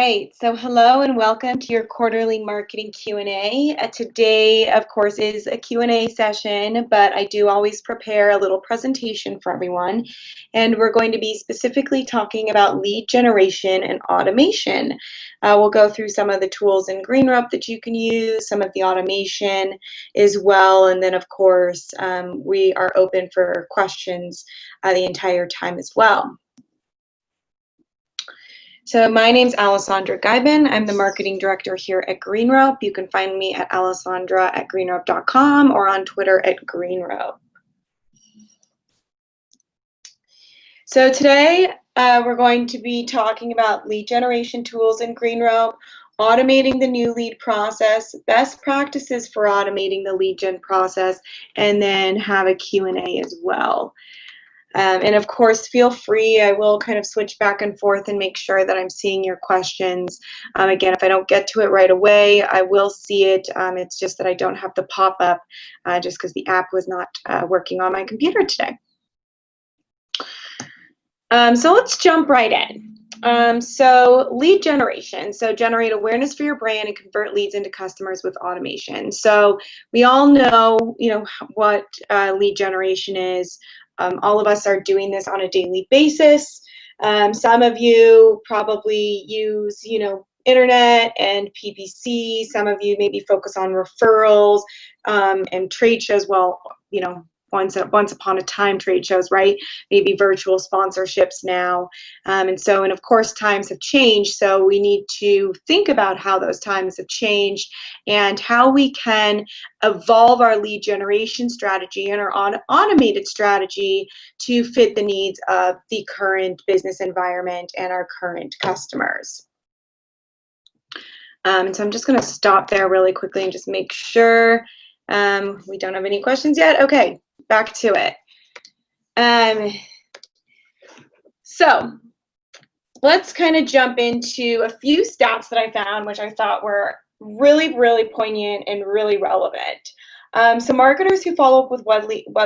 right, so hello and welcome to your quarterly marketing Q&A. Today, of course, is a Q&A session, but I do always prepare a little presentation for everyone. And we're going to be specifically talking about lead generation and automation. We'll go through some of the tools in GreenRope that you can use, some of the automation as well, and then, of course, we are open for questions the entire time as well. So my name's Alessandra. I'm the marketing director here at GreenRope. You can find me at alessandra@greenrope.com or on Twitter at GreenRope. So today we're going to be talking about lead generation tools in GreenRope, automating the new lead process, best practices for automating the lead gen process, and then have a Q&A as well. And of course, feel free, I will kind of switch back and forth and make sure that I'm seeing your questions. Again, if I don't get to it right away, I will see it. It's just that I don't have the pop-up just because the app was not working on my computer today. So let's jump right in. So lead generation. So generate awareness for your brand and convert leads into customers with automation. So we all know, what lead generation is. All of us are doing this on a daily basis. Some of you probably use, internet and PPC. Some of you maybe focus on referrals and trade shows. Well, once upon a time trade shows, right? Maybe virtual sponsorships now. And of course, times have changed. So we need to think about how those times have changed and how we can evolve our lead generation strategy and our automated strategy to fit the needs of the current business environment and our current customers. And so I'm just going to stop there really quickly and just make sure we don't have any questions yet. Okay. Back to it. So let's kind of jump into a few stats that I found, which I thought were really, really poignant and really relevant. So marketers who follow up with web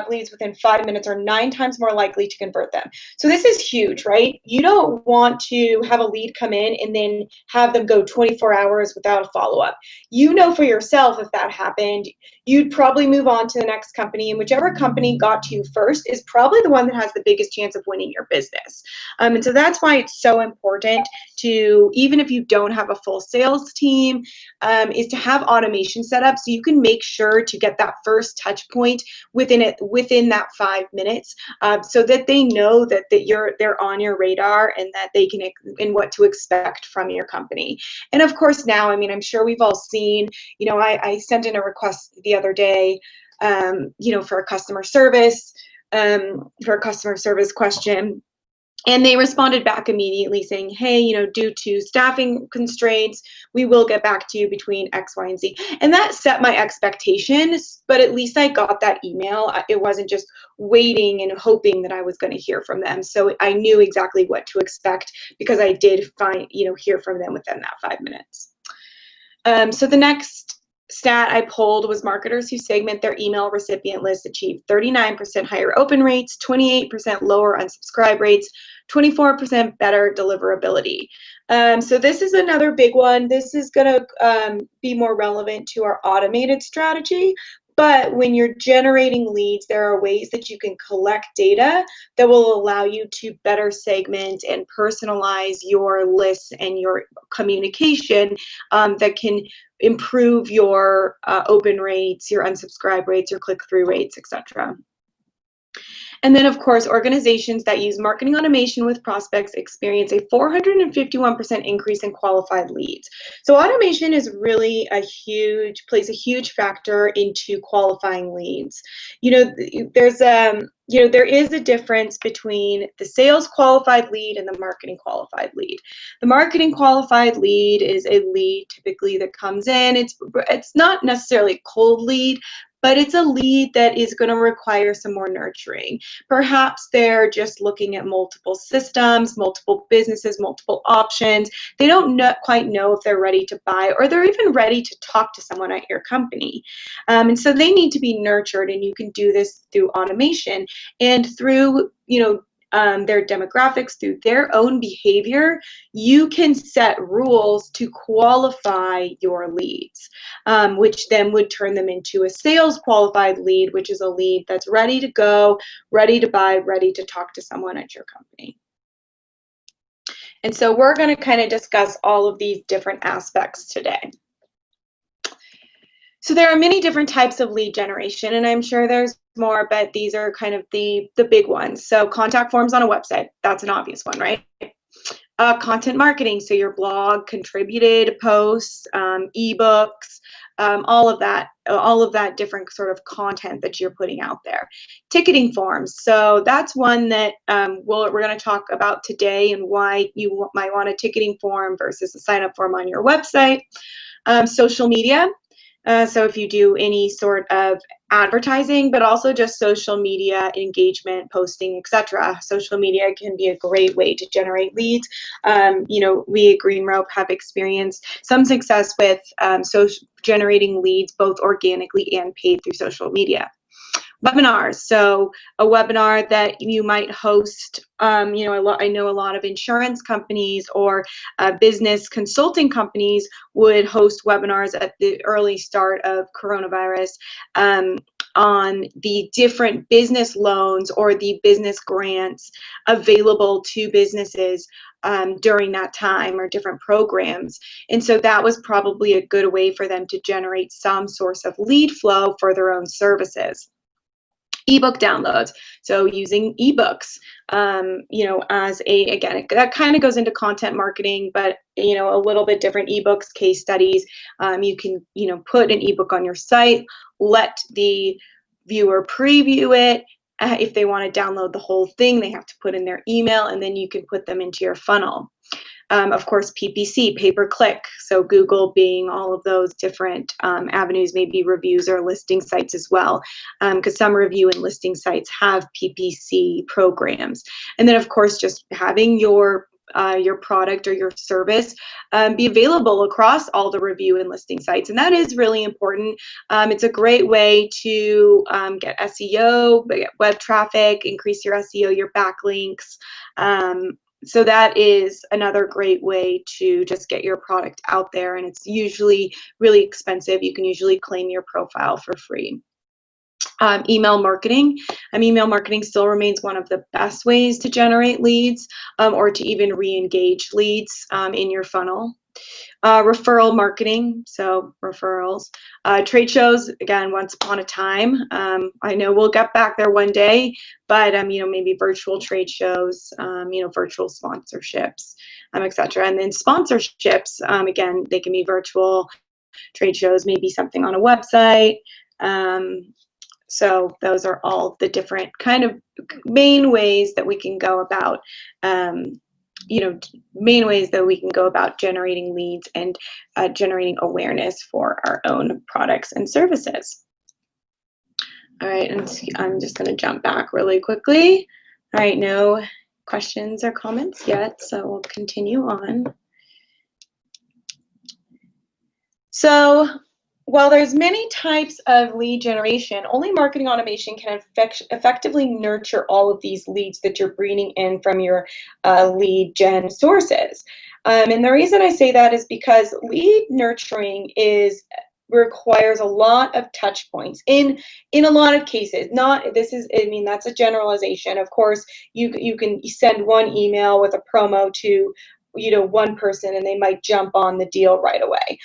leads within 5 minutes are 9 times more likely to convert them. So this is huge, right? You don't want to have a lead come in and then have them go 24 hours without a follow-up. You know for yourself if that happened, you'd probably move on to the next company, and whichever company got to you first is probably the one that has the biggest chance of winning your business. And so that's why it's so important to, even if you don't have a full sales team, is to have automation set up so you can make sure to get that first touch point within that 5 minutes, so that they know that they're on your radar and that they can and what to expect from your company. And of course now, I'm sure we've all seen, I sent in a request the other day, for a customer service question. And they responded back immediately saying, hey, due to staffing constraints, we will get back to you between X, Y, and Z. And that set my expectations, but at least I got that email. It wasn't just waiting and hoping that I was going to hear from them. So I knew exactly what to expect because I did hear from them within that 5 minutes. So the next stat I pulled was marketers who segment their email recipient list achieve 39% higher open rates, 28% lower unsubscribe rates, 24% better deliverability. So this is another big one. This is going to be more relevant to our automated strategy. But when you're generating leads, there are ways that you can collect data that will allow you to better segment and personalize your lists and your communication that can improve your open rates, your unsubscribe rates, your click-through rates, etc. And then, of course, organizations that use marketing automation with prospects experience a 451% increase in qualified leads. So automation is really plays a huge factor into qualifying leads. There is a difference between the sales qualified lead and the marketing qualified lead. The marketing qualified lead is a lead typically that comes in. It's not necessarily a cold lead, but it's a lead that is going to require some more nurturing. Perhaps they're just looking at multiple systems, multiple businesses, multiple options. They don't quite know if they're ready to buy or they're even ready to talk to someone at your company. And so they need to be nurtured, and you can do this through automation and through, their demographics, through their own behavior, you can set rules to qualify your leads, which then would turn them into a sales qualified lead, which is a lead that's ready to go, ready to buy, ready to talk to someone at your company. And so we're going to kind of discuss all of these different aspects today. So there are many different types of lead generation, and I'm sure there's more, but these are kind of the big ones. So contact forms on a website, that's an obvious one, right? Content marketing, so your blog, contributed posts, ebooks, all of that different sort of content that you're putting out there. Ticketing forms, so that's one that we're going to talk about today, and why you might want a ticketing form versus a sign-up form on your website. Social media. So if you do any sort of advertising, but also just social media engagement, posting, etc. Social media can be a great way to generate leads. We at GreenRope have experienced some success with generating leads, both organically and paid through social media. Webinars, so a webinar that you might host. I know a lot of insurance companies or business consulting companies would host webinars at the early start of coronavirus on the different business loans or the business grants available to businesses during that time, or different programs. And so that was probably a good way for them to generate some source of lead flow for their own services. Ebook downloads, so using ebooks, again, that kind of goes into content marketing, but a little bit different. Ebooks, case studies, you can put an ebook on your site, let the viewer preview it. If they want to download the whole thing, they have to put in their email, and then you can put them into your funnel. Of course, PPC, pay-per-click, so Google being all of those different avenues, maybe reviews or listing sites as well, because some review and listing sites have PPC programs. And then, of course, just having your product or your service be available across all the review and listing sites, and that is really important. It's a great way to get SEO, get web traffic, increase your SEO, your backlinks. So that is another great way to just get your product out there, and it's usually really expensive. You can usually claim your profile for free. Email marketing. Email marketing still remains one of the best ways to generate leads, or to even re-engage leads in your funnel. Referral marketing, so referrals. Trade shows, again, once upon a time. I know we'll get back there one day, but maybe virtual trade shows, virtual sponsorships, etc. And then sponsorships, again, they can be virtual trade shows, maybe something on a website. So those are all the different kind of main ways that we can go about generating leads and generating awareness for our own products and services. All right, and I'm just going to jump back really quickly. All right, no questions or comments yet, so we'll continue on. So while there's many types of lead generation, only marketing automation can effectively nurture all of these leads that you're bringing in from your lead gen sources. And the reason I say that is because lead nurturing requires a lot of touch points in a lot of cases. That's a generalization. Of course, you can send one email with a promo to one person, and they might jump on the deal right away.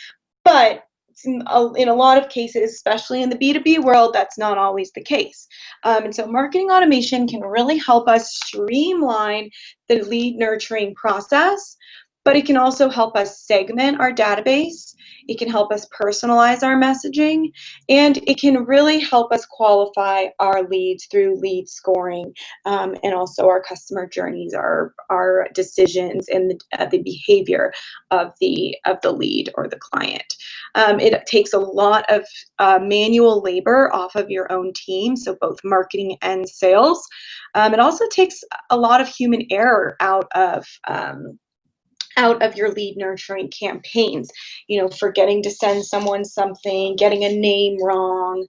But in a lot of cases, especially in the B2B world, that's not always the case. And so marketing automation can really help us streamline the lead nurturing process, but it can also help us segment our database. It can help us personalize our messaging, and it can really help us qualify our leads through lead scoring, and also our customer journeys, our decisions, and the behavior of the lead or the client. It takes a lot of manual labor off of your own team, so both marketing and sales. It also takes a lot of human error out of out of your lead nurturing campaigns, forgetting to send someone something, getting a name wrong,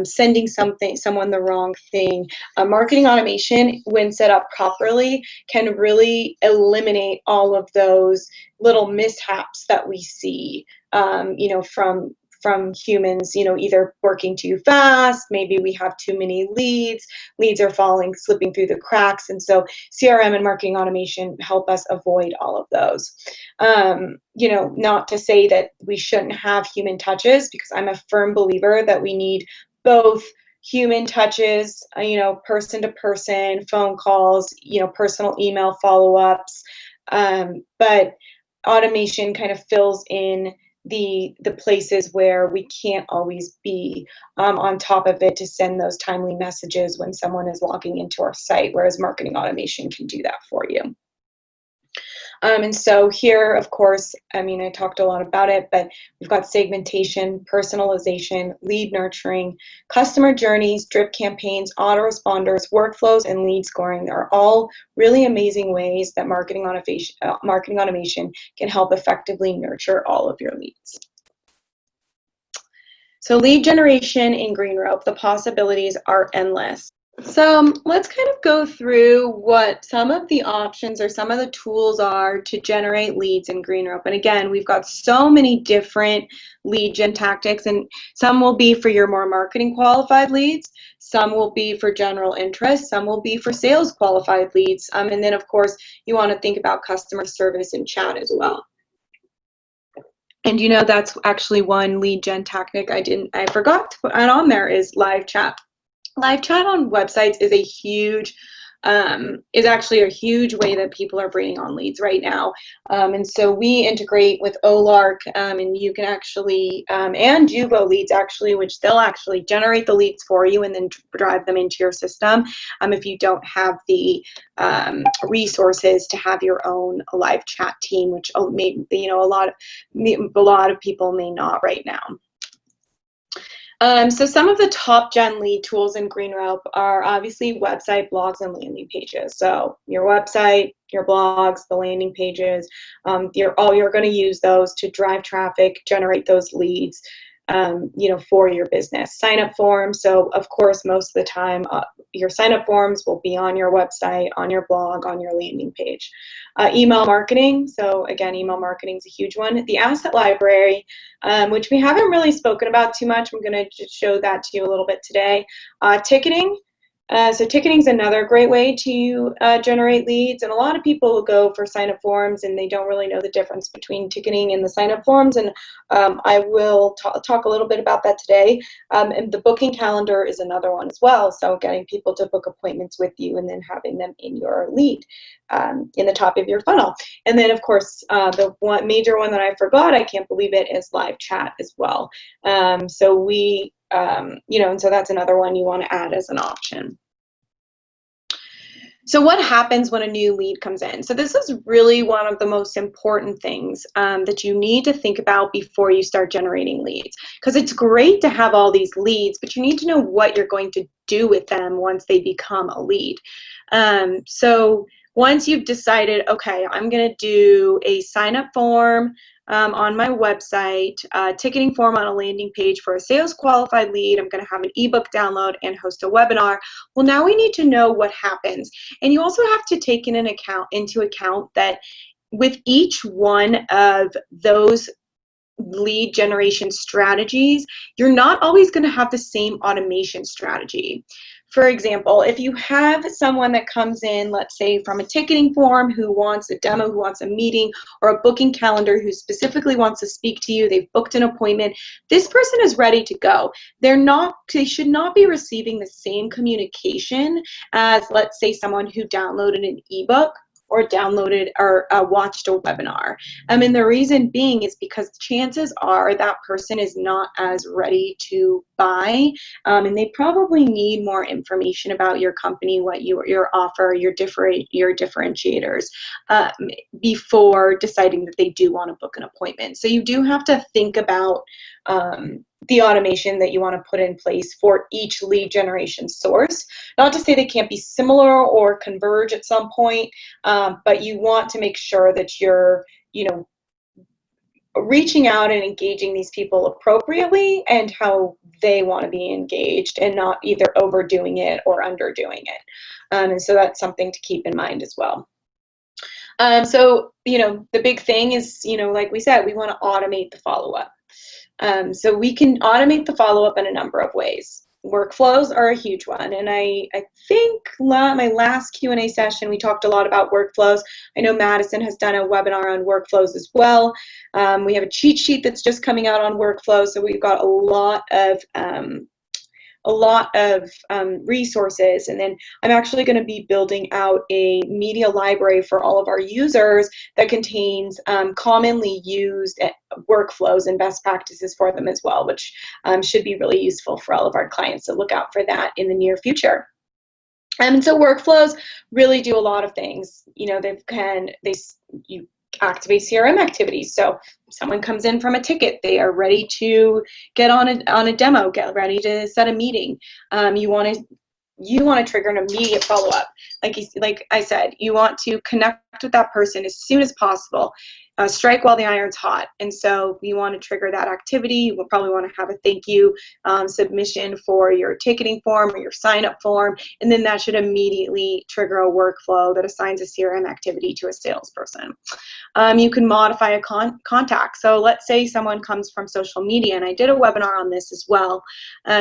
sending someone the wrong thing. Marketing automation, when set up properly, can really eliminate all of those little mishaps that we see, from humans, either working too fast, maybe we have too many leads are slipping through the cracks. And so CRM and marketing automation help us avoid all of those. Not to say that we shouldn't have human touches, because I'm a firm believer that we need both human touches, person to person, phone calls, personal email follow-ups. But automation kind of fills in the places where we can't always be on top of it to send those timely messages when someone is logging into our site, whereas marketing automation can do that for you. And so here, of course, I talked a lot about it, but we've got segmentation, personalization, lead nurturing, customer journeys, drip campaigns, autoresponders, workflows, and lead scoring. They're all really amazing ways that marketing automation can help effectively nurture all of your leads. So lead generation in GreenRope, the possibilities are endless. So let's kind of go through what some of the options or some of the tools are to generate leads in GreenRope. And again, we've got so many different lead gen tactics, and some will be for your more marketing qualified leads, some will be for general interest, some will be for sales qualified leads. And then of course, you want to think about customer service and chat as well. And that's actually one lead gen tactic I forgot to put on there is live chat. Live chat on websites is actually a huge way that people are bringing on leads right now. And so we integrate with Olark, and you can actually, and Juvo leads actually, which they'll actually generate the leads for you and then drive them into your system if you don't have the resources to have your own live chat team, which a lot of people may not right now. So some of the top gen lead tools in GreenRope are obviously website, blogs, and landing pages. So your website, your blogs, the landing pages, you're going to use those to drive traffic, generate those leads, for your business. Sign up forms. So of course, most of the time, your sign up forms will be on your website, on your blog, on your landing page. Email marketing. So again, email marketing is a huge one. The asset library, which we haven't really spoken about too much. I'm going to just show that to you a little bit today. Ticketing. So ticketing is another great way to generate leads, and a lot of people will go for sign-up forms and they don't really know the difference between ticketing and the sign-up forms, and I will talk a little bit about that today. And the booking calendar is another one as well, so getting people to book appointments with you and then having them in your lead, in the top of your funnel. And then of course, the one major one that I forgot, I can't believe it, is live chat as well. So we and so that's another one you want to add as an option. So what happens when a new lead comes in? So this is really one of the most important things that you need to think about before you start generating leads, because it's great to have all these leads, but you need to know what you're going to do with them once they become a lead. So once you've decided, okay, I'm going to do a sign-up form on my website, ticketing form on a landing page for a sales qualified lead, I'm going to have an ebook download and host a webinar. Well, now we need to know what happens. And you also have to take into account that with each one of those lead generation strategies, you're not always going to have the same automation strategy. For example, if you have someone that comes in, let's say from a ticketing form, who wants a demo, who wants a meeting, or a booking calendar, who specifically wants to speak to you, they've booked an appointment, this person is ready to go. They should not be receiving the same communication as, let's say, someone who downloaded an ebook or downloaded or watched a webinar. And the reason being is because chances are that person is not as ready to buy, and they probably need more information about your company, what your offer, your differentiators, before deciding that they do want to book an appointment. So you do have to think about the automation that you want to put in place for each lead generation source. Not to say they can't be similar or converge at some point, but you want to make sure that you're, reaching out and engaging these people appropriately and how they want to be engaged, and not either overdoing it or underdoing it. And so that's something to keep in mind as well. So, the big thing is, like we said, we want to automate the follow-up. So we can automate the follow-up in a number of ways. Workflows are a huge one, and I think my last Q&A session we talked a lot about workflows. I know Madison has done a webinar on workflows as well. We have a cheat sheet that's just coming out on workflows, so we've got a lot of resources. And then I'm actually going to be building out a media library for all of our users that contains commonly used workflows and best practices for them as well, which should be really useful for all of our clients. So look out for that in the near future. And so workflows really do a lot of things. You activate CRM activities. So if someone comes in from a ticket, they are ready to get on a demo, get ready to set a meeting. You want to trigger an immediate follow-up. Like I said, you want to connect with that person as soon as possible. Strike while the iron's hot. And so you want to trigger that activity. You will probably want to have a thank you submission for your ticketing form or your sign-up form, and then that should immediately trigger a workflow that assigns a CRM activity to a salesperson. You can modify a contact. So let's say someone comes from social media, and I did a webinar on this as well.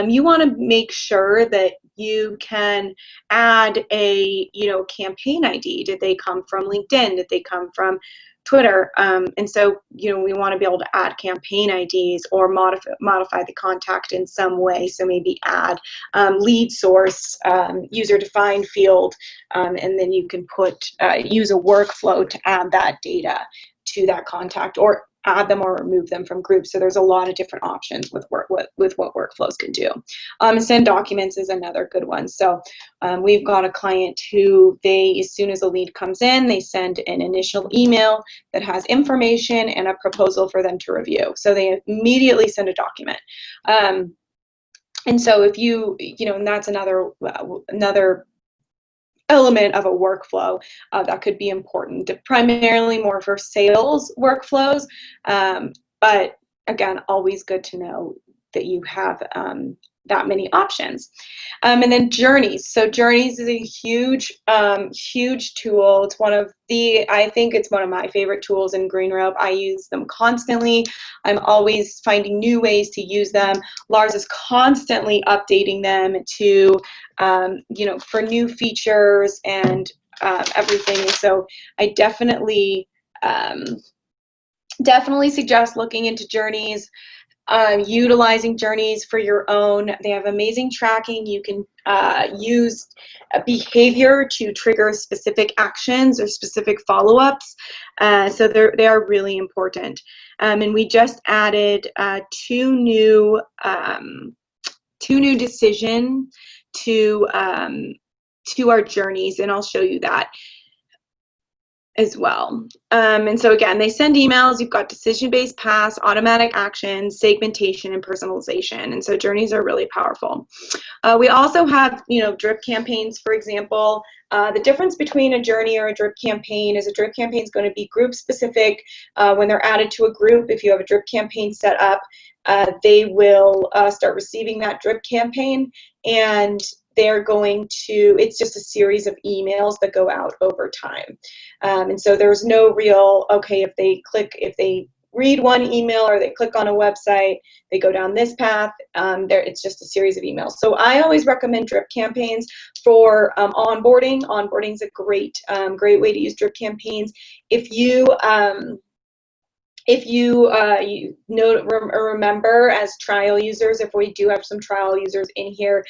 You want to make sure that you can add a campaign ID. Did they come from LinkedIn? Did they come from Twitter? And so we want to be able to add campaign IDs or modify the contact in some way. So maybe add lead source, user defined field, and then you can use a workflow to add that data to that contact, or add them or remove them from groups. So there's a lot of different options with what workflows can do. Send documents is another good one. So we've got a client who as soon as a lead comes in, they send an initial email that has information and a proposal for them to review. So they immediately send a document. And so if and that's another element of a workflow that could be important, primarily more for sales workflows, but again, always good to know that you have that many options. And then journeys. So journeys is a huge tool. It's I think it's one of my favorite tools in GreenRope. I use them constantly. I'm always finding new ways to use them. Lars is constantly updating them to, for new features and everything. So I definitely suggest looking into journeys. Utilizing journeys for your own. They have amazing tracking. You can use behavior to trigger specific actions or specific follow-ups. So they are really important. And we just added two new decision to our journeys, and I'll show you that as well. And so again, they send emails. You've got decision-based paths, automatic actions, segmentation, and personalization. And so journeys are really powerful. We also have, drip campaigns, for example. The difference between a journey or a drip campaign is a drip campaign is going to be group specific. When they're added to a group, if you have a drip campaign set up, they will start receiving that drip campaign, and it's just a series of emails that go out over time. And so there's no real, if they read one email or they click on a website, they go down this path, it's just a series of emails. So I always recommend drip campaigns for onboarding. Onboarding is a great way to use drip campaigns. If you remember, as trial users, if we do have some trial users in here,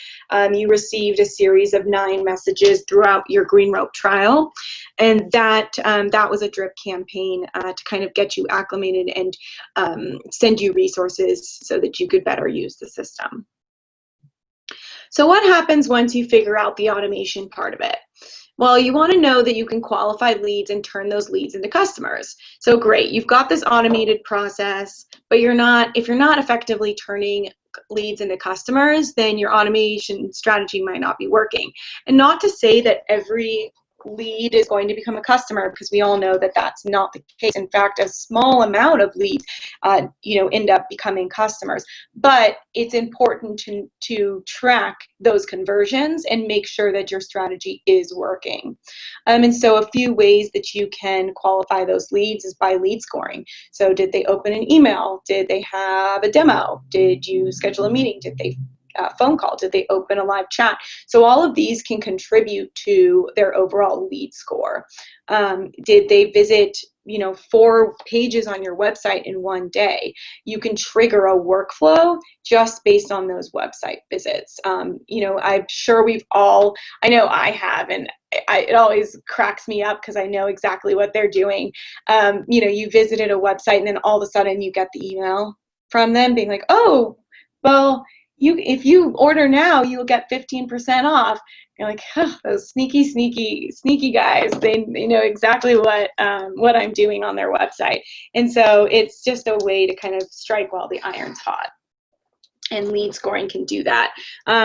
you received a series of 9 messages throughout your GreenRope trial, and that was a drip campaign to kind of get you acclimated and send you resources so that you could better use the system. So what happens once you figure out the automation part of it? Well, you want to know that you can qualify leads and turn those leads into customers. So great, you've got this automated process, but if you're not effectively turning leads into customers, then your automation strategy might not be working. And not to say that every lead is going to become a customer, because we all know that that's not the case. In fact, a small amount of leads end up becoming customers. But it's important to track those conversions and make sure that your strategy is working. And so a few ways that you can qualify those leads is by lead scoring. So did they open an email? Did they have a demo? Did you schedule a meeting? Did they phone call? Did they open a live chat? So all of these can contribute to their overall lead score. Did they visit 4 pages on your website in one day? You can trigger a workflow just based on those website visits. I'm sure I know I have, and it always cracks me up because I know exactly what they're doing. You visited a website and then all of a sudden you get the email from them being like, oh, well, if you order now, you'll get 15% off. You're like, oh, those sneaky guys. They know exactly what I'm doing on their website. And so it's just a way to kind of strike while the iron's hot. And lead scoring can do that.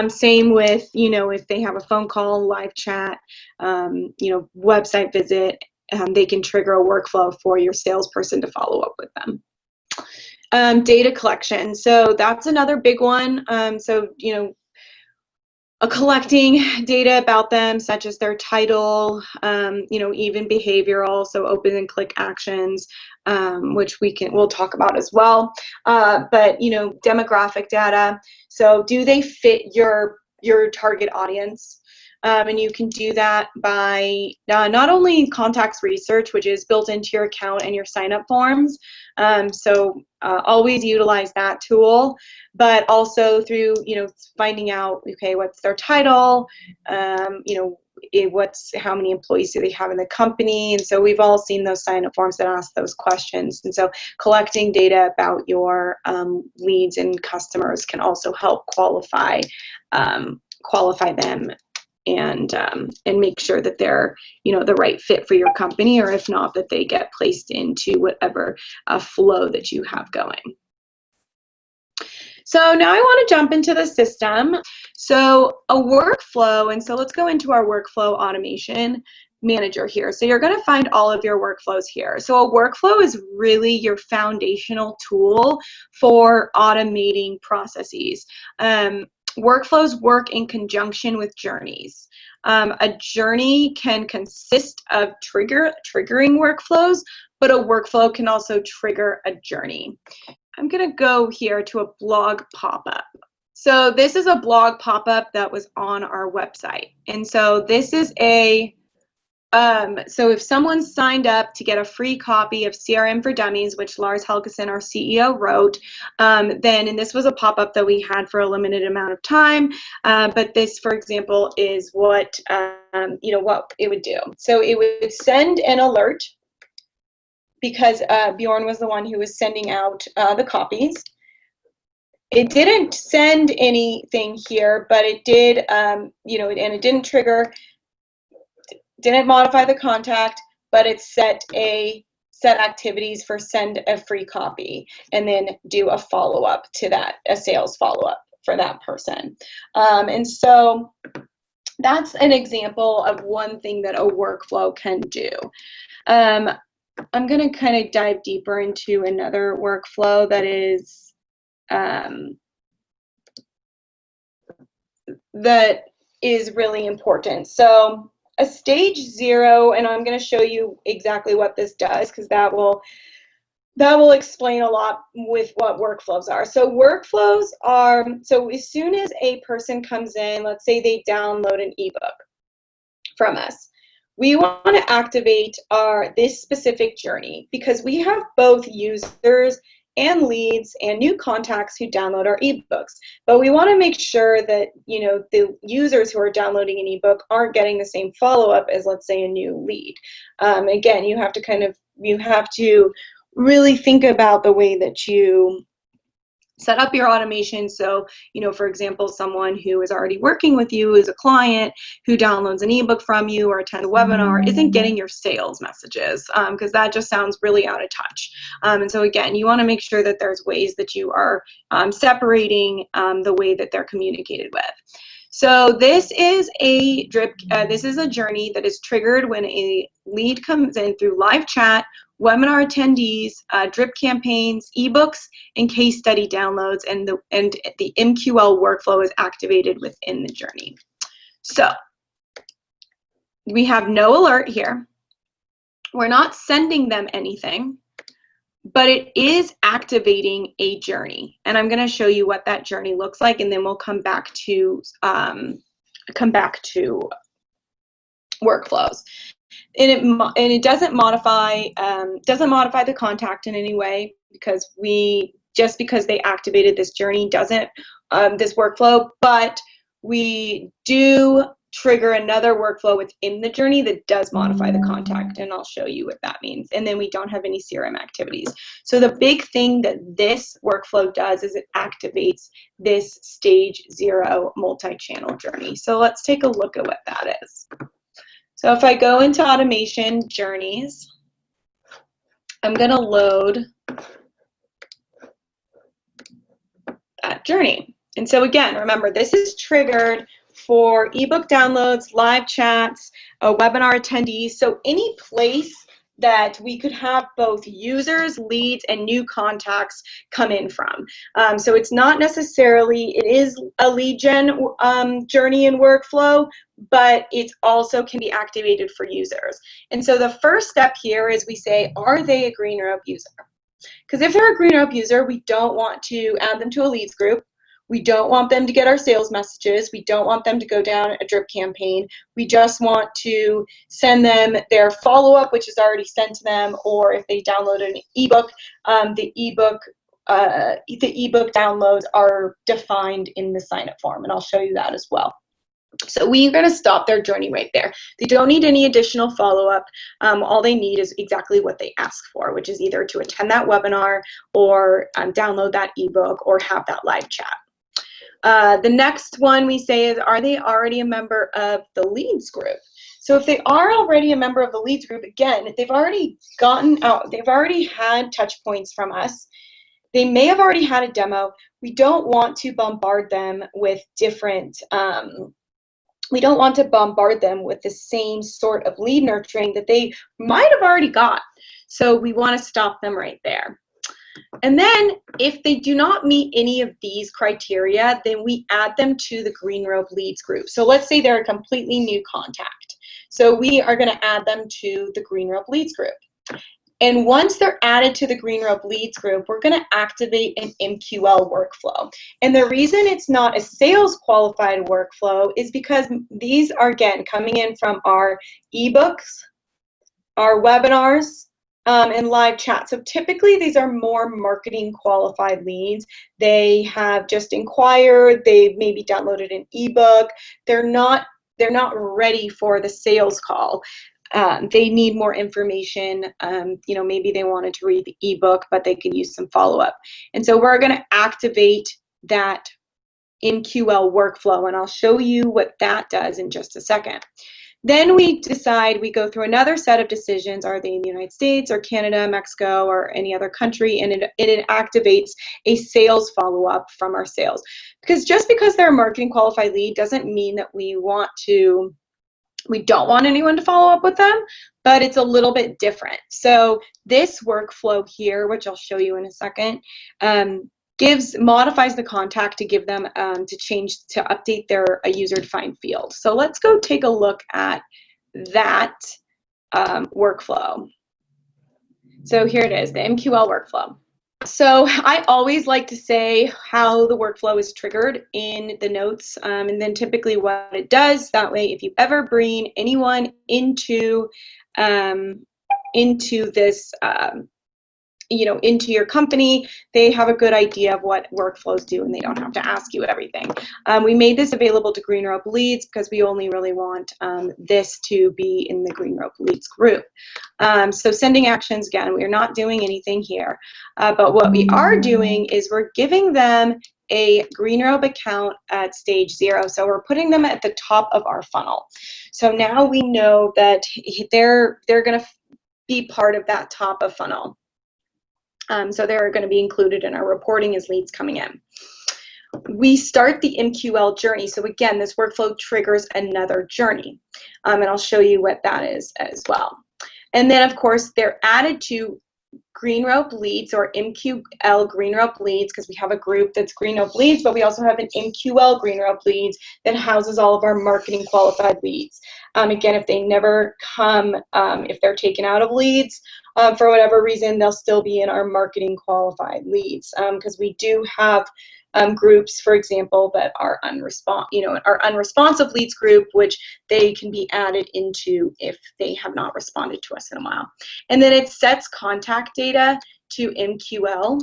Same with, if they have a phone call, live chat, website visit, they can trigger a workflow for your salesperson to follow up with them. Data collection. So that's another big one. Collecting data about them, such as their title, even behavioral, so open and click actions, which we'll talk about as well. But demographic data. So do they fit your target audience? And you can do that by not only contacts research, which is built into your account and your sign-up forms. Always utilize that tool, but also through finding out, okay, what's their title, how many employees do they have in the company. And so we've all seen those sign-up forms that ask those questions. And so collecting data about your leads and customers can also help qualify them and make sure that they're the right fit for your company, or if not, that they get placed into whatever flow that you have going. So now I want to jump into the system. So a workflow, and so let's go into our workflow automation manager here. So you're going to find all of your workflows here. So a workflow is really your foundational tool for automating processes. Workflows work in conjunction with journeys. A journey can consist of triggering workflows, but a workflow can also trigger a journey. I'm going to go here to a blog pop-up. So this is a blog pop-up that was on our website. And so this is so if someone signed up to get a free copy of CRM for Dummies, which Lars Helgeson, our CEO, wrote, and this was a pop-up that we had for a limited amount of time, but this, for example, is what it would do. So it would send an alert, because Bjorn was the one who was sending out the copies. It didn't send anything here, but it did, and it didn't trigger. Didn't modify the contact, but it set activities for send a free copy, and then do a follow-up to that, a sales follow-up for that person. And so that's an example of one thing that a workflow can do. I'm going to kind of dive deeper into another workflow that is really important. So a stage 0, and I'm going to show you exactly what this does, because that will explain a lot with what workflows are. So workflows are, so as soon as a person comes in, let's say they download an ebook from us, we want to activate this specific journey, because we have both users and leads and new contacts who download our ebooks. But we want to make sure that the users who are downloading an ebook aren't getting the same follow-up as, let's say, a new lead. Again, you have to really think about the way that you set up your automation. So, for example, someone who is already working with you is a client who downloads an ebook from you or attends a webinar isn't getting your sales messages, because that just sounds really out of touch. And so again, you want to make sure that there's ways that you are separating the way that they're communicated with. So this is a journey that is triggered when a lead comes in through live chat, webinar attendees, drip campaigns, ebooks, and case study downloads, and the MQL workflow is activated within the journey. So we have no alert here. We're not sending them anything, but it is activating a journey, and I'm going to show you what that journey looks like, and then we'll come back to workflows. And it doesn't modify the contact in any way, because just because they activated this journey doesn't this workflow, but we do trigger another workflow within the journey that does modify the contact, and I'll show you what that means. And then we don't have any CRM activities. So the big thing that this workflow does is it activates this stage 0 multi-channel journey. So let's take a look at what that is. So if I go into automation journeys, I'm going to load that journey. And so again, remember, this is triggered for ebook downloads, live chats, webinar attendees, so any place that we could have both users, leads, and new contacts come in from. So it's not necessarily, it is a lead gen journey and workflow, but it also can be activated for users. And so the first step here is we say, are they a GreenRope user? Because if they're a GreenRope user, we don't want to add them to a leads group. We don't want them to get our sales messages. We don't want them to go down a drip campaign. We just want to send them their follow-up, which is already sent to them, or if they download an ebook, the ebook downloads are defined in the sign-up form, and I'll show you that as well. So we're going to stop their journey right there. They don't need any additional follow-up. All they need is exactly what they ask for, which is either to attend that webinar or download that ebook or have that live chat. The next one we say is, are they already a member of the leads group? So if they are already a member of the leads group, again, they've already gotten out, they've already had touch points from us. They may have already had a demo. We don't want to bombard them with different, we don't want to bombard them with the same sort of lead nurturing that they might have already got. So we want to stop them right there. And then if they do not meet any of these criteria, then we add them to the GreenRope leads group. So let's say they're a completely new contact. So we are going to add them to the GreenRope leads group. And once they're added to the GreenRope leads group, we're going to activate an MQL workflow. And the reason it's not a sales qualified workflow is because these are, again, coming in from our ebooks, our webinars, and live chat. So typically these are more marketing qualified leads. They have just inquired, they've maybe downloaded an ebook. They're not ready for the sales call. They need more information. Maybe they wanted to read the ebook, but they could use some follow-up. And so we're going to activate that MQL workflow, and I'll show you what that does in just a second. Then we decide, we go through another set of decisions. Are they in the United States or Canada, Mexico, or any other country? And it activates a sales follow-up from our sales. Because just because they're a marketing qualified lead doesn't mean that we don't want anyone to follow up with them, but it's a little bit different. So this workflow here, which I'll show you in a second, modifies the contact to give them to update their user-defined field. So let's go take a look at that workflow. So here it is, the MQL workflow. So I always like to say how the workflow is triggered in the notes, and then typically what it does. That way, if you ever bring anyone into this into your company, they have a good idea of what workflows do, and they don't have to ask you everything. We made this available to GreenRope leads because we only really want this to be in the GreenRope leads group. So sending actions, again, we're not doing anything here, but what we are doing is we're giving them a GreenRope account at stage 0. So we're putting them at the top of our funnel. So now we know that they're going to be part of that top of funnel. So they're going to be included in our reporting as leads coming in. We start the MQL journey. So again, this workflow triggers another journey. And I'll show you what that is as well. And then, of course, they're added to GreenRope leads, or MQL GreenRope leads, because we have a group that's GreenRope leads, but we also have an MQL GreenRope leads that houses all of our marketing qualified leads. Again, if they never come, if they're taken out of leads for whatever reason, they'll still be in our marketing qualified leads, because we do have groups, for example, that are our unresponsive leads group, which they can be added into if they have not responded to us in a while. And then it sets contact data to MQL.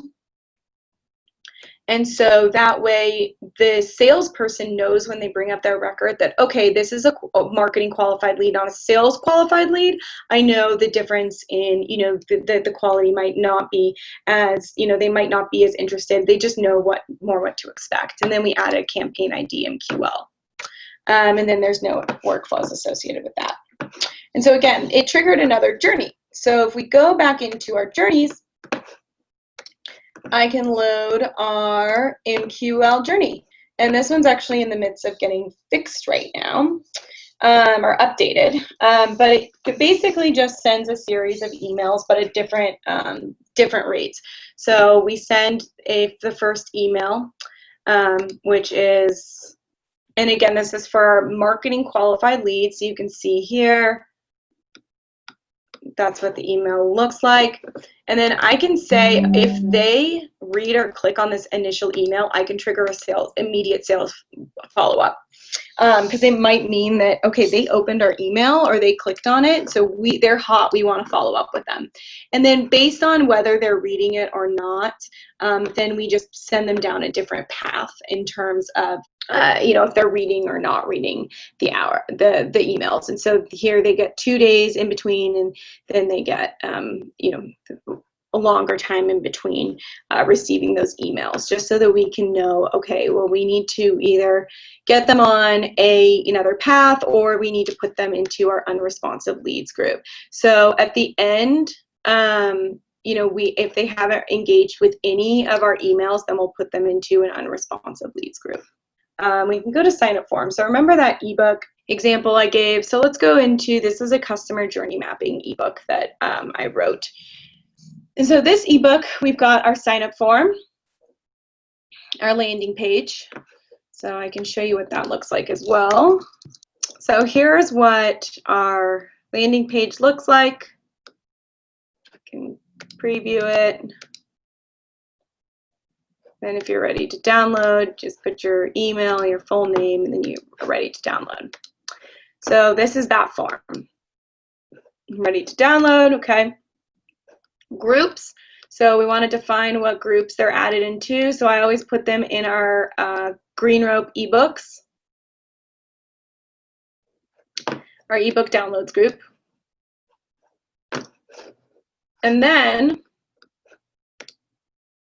And so that way the salesperson knows when they bring up their record that, okay, this is a marketing qualified lead, not a sales qualified lead. I know the difference in, the quality might not be as, they might not be as interested. They just know what to expect. And then we add a campaign ID MQL. And then there's no workflows associated with that. And so again, it triggered another journey. So if we go back into our journeys, I can load our MQL journey. And this one's actually in the midst of getting fixed right now, or updated. But it basically just sends a series of emails, but at different rates. So we send the first email, which is, and again, this is for our marketing qualified leads. So you can see here, that's what the email looks like. And then I can say if they read or click on this initial email, I can trigger a immediate sales follow-up. Because it might mean that, okay, they opened our email or they clicked on it, so they're hot, we want to follow up with them. And then based on whether they're reading it or not, then we just send them down a different path in terms of if they're reading or not reading the emails. And so here they get 2 days in between, and then they get a longer time in between receiving those emails, just so that we can know, okay, well, we need to either get them on another path, or we need to put them into our unresponsive leads group. So at the end, if they haven't engaged with any of our emails, then we'll put them into an unresponsive leads group. We can go to sign up form. So remember that ebook example I gave. So let's go into, this is a customer journey mapping ebook that I wrote. And so this ebook, we've got our sign up form, our landing page. So I can show you what that looks like as well. So here's what our landing page looks like. I can preview it. Then if you're ready to download, just put your email, your full name, and then you're ready to download. So this is that form. Ready to download, okay. Groups. So we want to define what groups they're added into. So I always put them in our GreenRope ebooks, our ebook downloads group. And then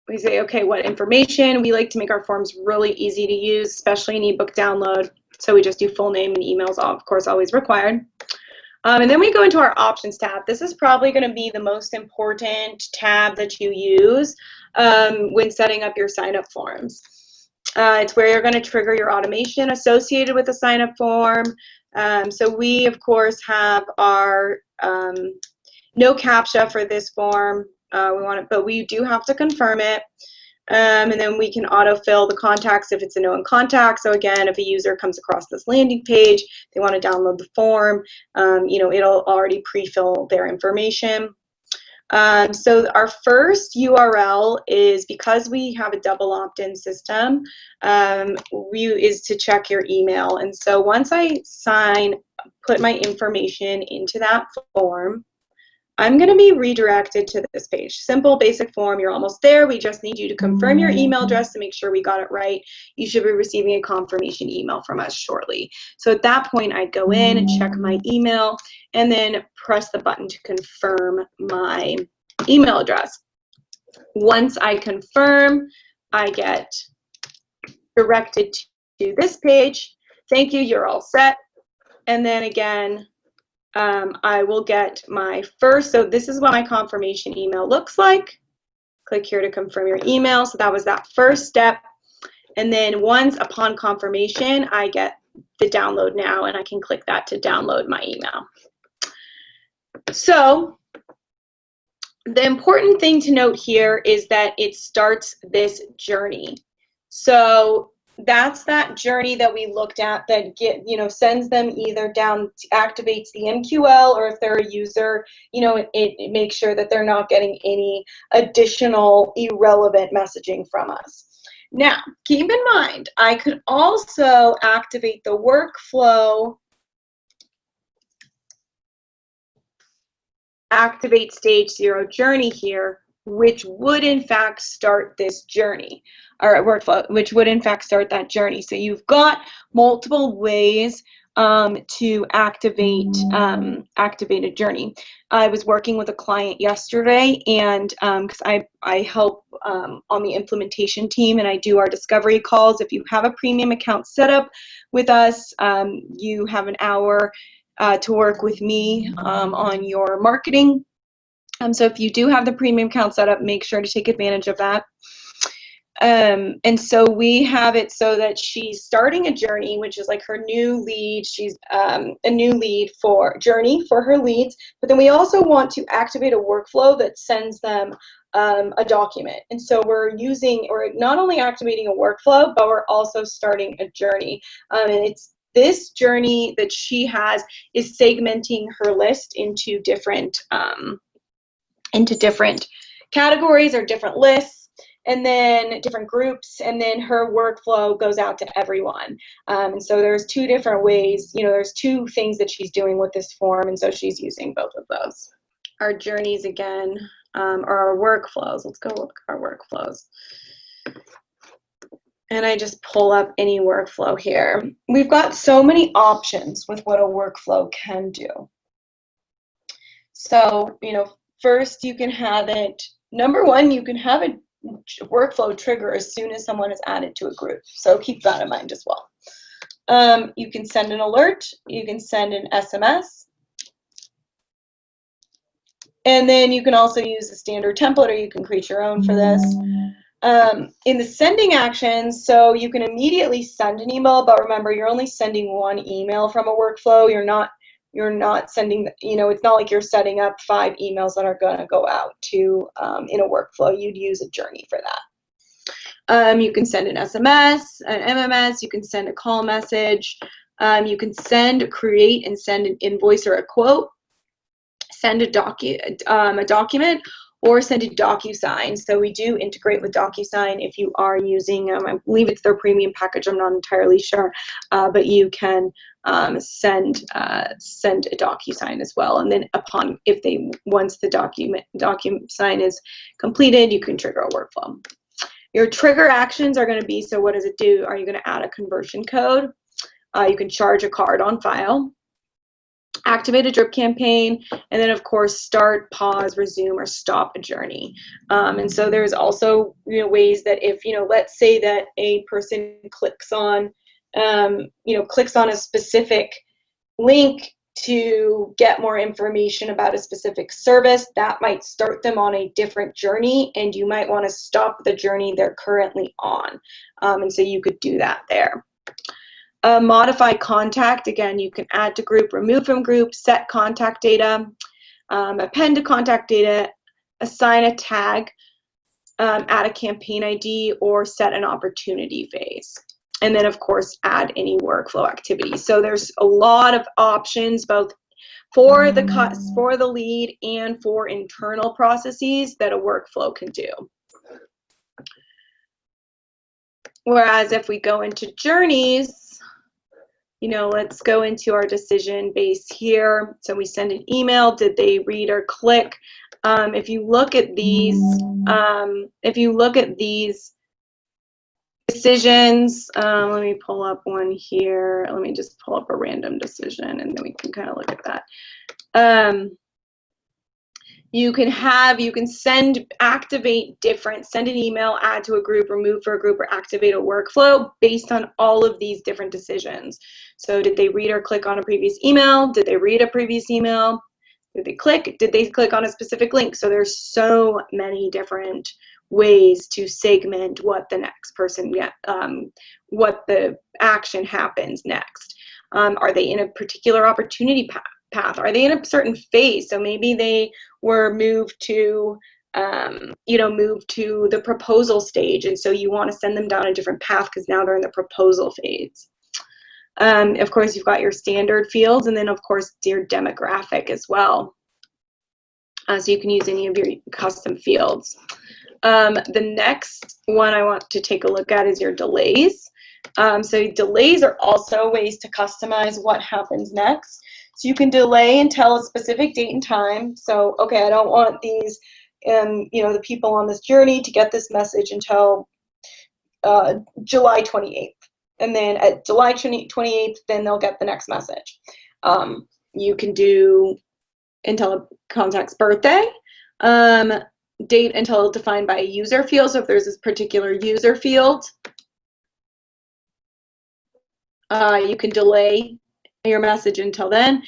we say, okay, what information? We like to make our forms really easy to use, especially in ebook download. So we just do full name, and emails, of course, always required. And then we go into our options tab. This is probably going to be the most important tab that you use when setting up your sign-up forms. It's where you're going to trigger your automation associated with the sign-up form. So we, of course, have our no CAPTCHA for this form. But we do have to confirm it. And then we can autofill the contacts if it's a known contact. So again, if a user comes across this landing page, they want to download the form, it'll already pre-fill their information. So our first URL is, because we have a double opt-in system, is to check your email. And so once I put my information into that form, I'm going to be redirected to this page. Simple, basic form. You're almost there. We just need you to confirm your email address to make sure we got it right. You should be receiving a confirmation email from us shortly. So at that point, I go in and check my email and then press the button to confirm my email address. Once I confirm, I get directed to this page. Thank you, you're all set. And then again, I will get my first, so this is what my confirmation email looks like. Click here to confirm your email. So that was that first step. And then once upon confirmation, I get the download now, and I can click that to download my email. So the important thing to note here is that it starts this journey. So that's that journey that we looked at that sends them either down, activates the MQL, or if they're a user, it makes sure that they're not getting any additional irrelevant messaging from us. Now, keep in mind, I could also activate the workflow, activate stage 0 journey here, which would in fact start this journey, or workflow, which would in fact start that journey. So you've got multiple ways to activate a journey. I was working with a client yesterday, and because I help on the implementation team, and I do our discovery calls. If you have a premium account set up with us, you have an hour to work with me on your marketing. So if you do have the premium account set up, make sure to take advantage of that. And so we have it so that she's starting a journey, which is like her new lead. She's a new lead for journey for her leads. But then we also want to activate a workflow that sends them a document. And so we're not only activating a workflow, but we're also starting a journey. And it's this journey that she has is segmenting her list into different categories or different lists, and then different groups, and then her workflow goes out to everyone. And so there's two different ways, there's two things that she's doing with this form, and so she's using both of those. Our journeys again, or our workflows. Let's go look at our workflows. And I just pull up any workflow here. We've got so many options with what a workflow can do. So, first you can have it, number one, you can have a workflow trigger as soon as someone is added to a group. So keep that in mind as well. You can send an alert, you can send an SMS, and then you can also use a standard template, or you can create your own for this. In the sending actions, so you can immediately send an email, but remember, you're only sending one email from a workflow. You're not sending, it's not like you're setting up 5 emails that are going to go out to in a workflow. You'd use a journey for that. You can send an SMS, an MMS, you can send a call message, you can create and send an invoice or a quote, send a document, or send a DocuSign. So we do integrate with DocuSign if you are using, I believe it's their premium package, I'm not entirely sure, but you can send a DocuSign as well. And then once the DocuSign is completed, you can trigger a workflow. Your trigger actions are going to be, so what does it do? Are you going to add a conversion code? You can charge a card on file, activate a drip campaign, and then of course start, pause, resume, or stop a journey. And so there's also ways that if let's say that a person clicks on a specific link to get more information about a specific service, that might start them on a different journey, and you might want to stop the journey they're currently on. And so you could do that there. Modify contact, again, you can add to group, remove from group, set contact data, append to contact data, assign a tag, add a campaign ID, or set an opportunity phase. And then, of course, add any workflow activities. So there's a lot of options, both for the lead and for internal processes that a workflow can do. Whereas if we go into journeys, let's go into our decision base here. So we send an email. Did they read or click? If you look at these, decisions, let me pull up one here. Let me just pull up a random decision, and then we can kind of look at that. You can send an email, add to a group, remove for a group, or activate a workflow based on all of these different decisions. So did they read or click on a previous email? Did they read a previous email? Did they click on a specific link? So there's so many different ways to segment what the next person what the action happens next. Are they in a particular opportunity path? Are they in a certain phase? So maybe they were moved to the proposal stage, and so you want to send them down a different path because now they're in the proposal phase. Of course, you've got your standard fields, and then of course your demographic as well. So you can use any of your custom fields. The next one I want to take a look at is your delays. So delays are also ways to customize what happens next. So you can delay until a specific date and time. So, okay, I don't want these, the people on this journey to get this message until July 28th. And then at July 28th, then they'll get the next message. You can do until a contact's birthday. Date until defined by a user field. So if there's this particular user field, you can delay your message until then.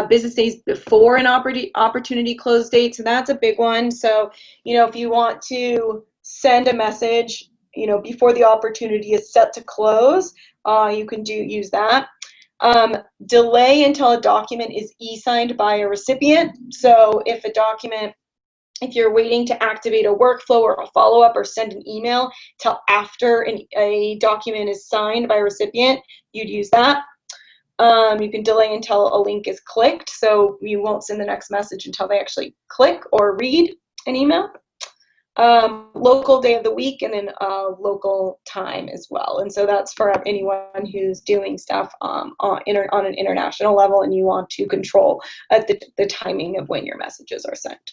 Business days before an opportunity close date. So that's a big one. So, if you want to send a message, before the opportunity is set to close, you can use that. Delay until a document is e-signed by a recipient. So if you're waiting to activate a workflow or a follow-up or send an email till after a document is signed by a recipient, you'd use that. You can delay until a link is clicked, so you won't send the next message until they actually click or read an email. Local day of the week, and then local time as well. And so that's for anyone who's doing stuff on an international level and you want to control the timing of when your messages are sent.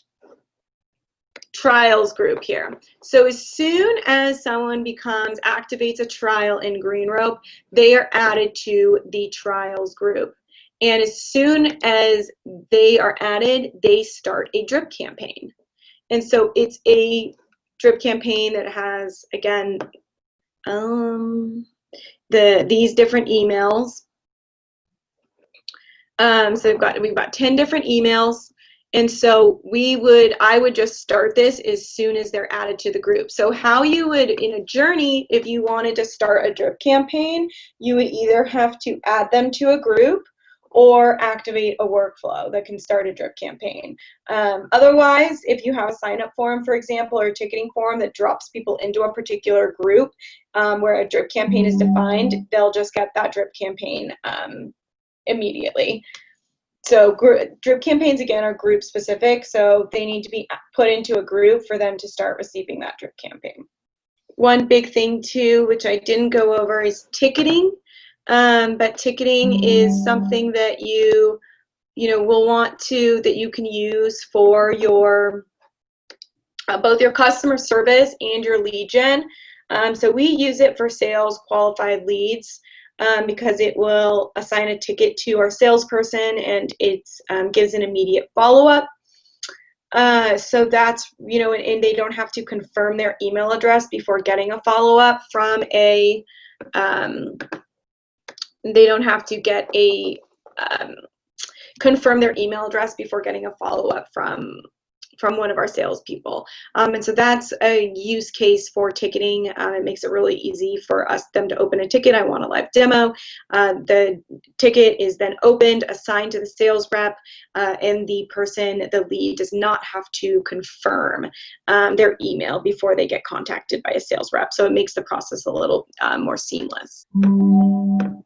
Trials group here. So as soon as someone activates a trial in GreenRope, they are added to the trials group. And as soon as they are added, they start a drip campaign. And so it's a drip campaign that has, again, these different emails. So we've got 10 different emails. And so I would just start this as soon as they're added to the group. So how you would, in a journey, if you wanted to start a drip campaign, you would either have to add them to a group or activate a workflow that can start a drip campaign. Otherwise, if you have a sign-up form, for example, or a ticketing form that drops people into a particular group where a drip campaign is defined, they'll just get that drip campaign immediately. So drip campaigns, again, are group specific, so they need to be put into a group for them to start receiving that drip campaign. One big thing too, which I didn't go over, is ticketing. But ticketing is something that you will want that you can use for your both your customer service and your lead gen. So we use it for sales qualified leads because it will assign a ticket to our salesperson and it gives an immediate follow-up. So that's, and they don't have to confirm their email address before getting a follow-up from they don't have to get confirm their email address before getting a follow-up from one of our salespeople. And so that's a use case for ticketing. It makes it really easy for them to open a ticket. I want a live demo. The ticket is then opened, assigned to the sales rep, and the lead does not have to confirm their email before they get contacted by a sales rep. So it makes the process a little more seamless.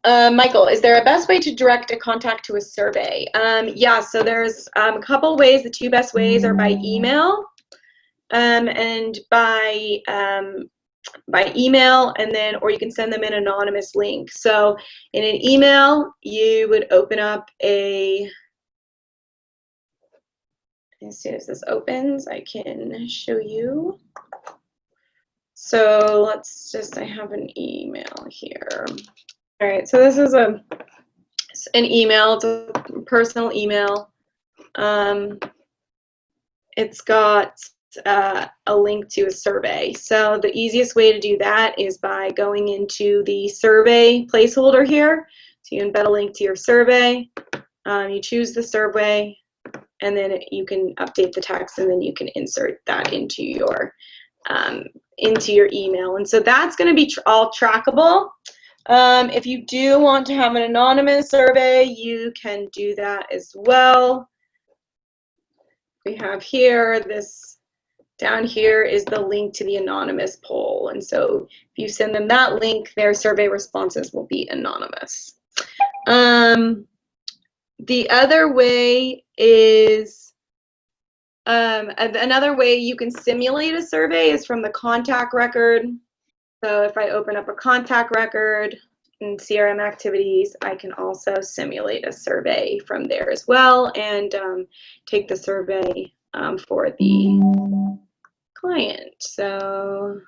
Michael, is there a best way to direct a contact to a survey? Yeah, so there's a couple ways. The two best ways are by email and by by email, and then, or you can send them an anonymous link. So in an email, you would open up a, as soon as this opens, I can show you. So let's just, I have an email here. All right, so this is an email, it's a personal email. It's got a link to a survey. So the easiest way to do that is by going into the survey placeholder here. So you embed a link to your survey, you choose the survey, and then you can update the text, and then you can insert that into your email. And so that's going to be all trackable. If you do want to have an anonymous survey, you can do that as well. We have here, this down here is the link to the anonymous poll. And so if you send them that link, their survey responses will be anonymous. The other way is, another way you can simulate a survey is from the contact record. So if I open up a contact record in CRM activities, I can also simulate a survey from there as well, and take the survey for the client. So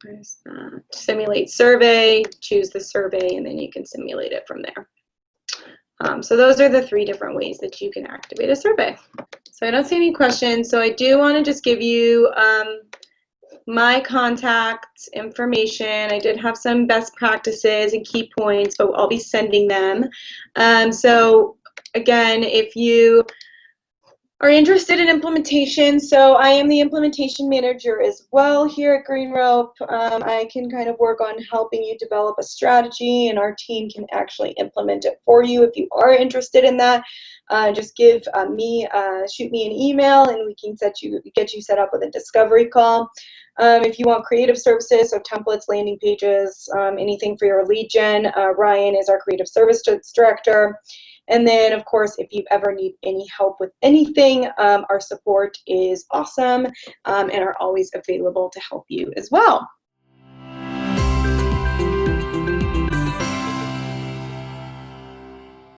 where's that? Simulate survey, choose the survey, and then you can simulate it from there. So those are the 3 different ways that you can activate a survey. So I don't see any questions, so I do want to just give you my contact information. I did have some best practices and key points, but I'll be sending them. So again, if you are interested in implementation, so I am the implementation manager as well here at GreenRope. I can kind of work on helping you develop a strategy, and our team can actually implement it for you. If you are interested in that, just give shoot me an email, and we can get you set up with a discovery call. If you want creative services, so templates, landing pages, anything for your lead gen, Ryan is our creative service director. And then, of course, if you ever need any help with anything, our support is awesome and are always available to help you as well.